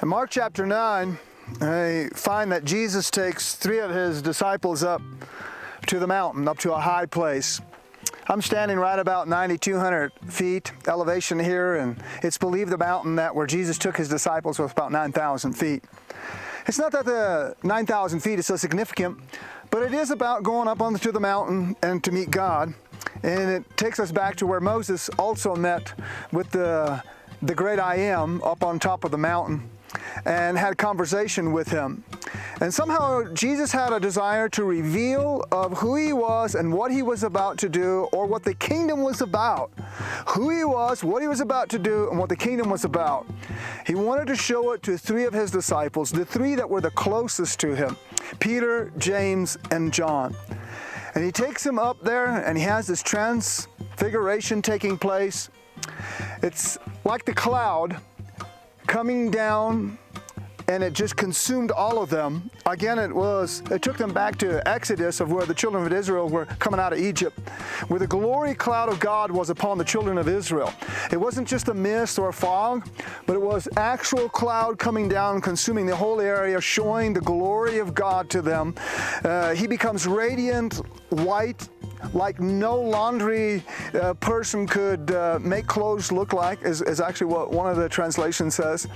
In Mark chapter 9, I find that Jesus takes 3 of his disciples up to the mountain, up to a high place. I'm standing right about 9,200 feet elevation here, and it's believed the mountain that where Jesus took his disciples was about 9,000 feet. It's not that the 9,000 feet is so significant, but it is about going up onto the mountain and to meet God. And it takes us back to where Moses also met with the great I Am up on top of the mountain and had a conversation with him. And somehow Jesus had a desire to reveal of who he was and what he was about to do, or what the kingdom was about. Who he was, what he was about to do, and what the kingdom was about. He wanted to show it to 3 of his disciples, the 3 that were the closest to him, Peter, James, and John. And he takes them up there, and he has this transfiguration taking place. It's like the cloud coming down, and it just consumed all of them. Again, it took them back to Exodus, of where the children of Israel were coming out of Egypt, where the glory cloud of God was upon the children of Israel. It wasn't just a mist or a fog, but it was actual cloud coming down, consuming the whole area, showing the glory of God to them. He becomes radiant, white, like no laundry person could make clothes look like, is actually what one of the translations says.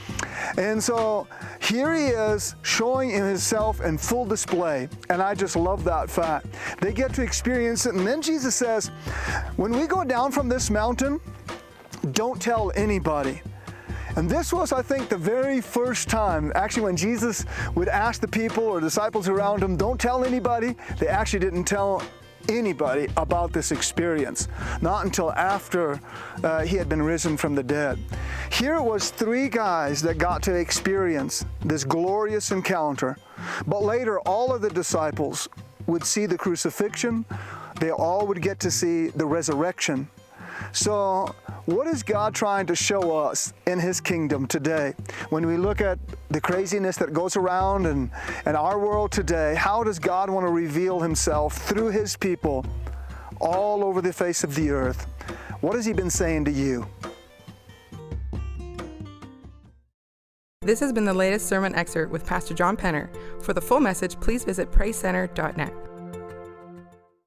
And so here he is showing himself in full display, and I just love that fact. They get to experience it, and then Jesus says, when we go down from this mountain, don't tell anybody. And this was, I think, the very first time, actually, when Jesus would ask the people or disciples around him, don't tell anybody, they actually didn't tell anybody about this experience, not until after he had been risen from the dead. Here it was 3 guys that got to experience this glorious encounter, but later all of the disciples would see the crucifixion. They all would get to see the resurrection. So what is God trying to show us in his kingdom today? When we look at the craziness that goes around in our world today, how does God want to reveal himself through his people all over the face of the earth? What has he been saying to you? This has been the latest sermon excerpt with Pastor John Penner. For the full message, please visit praisecenter.net.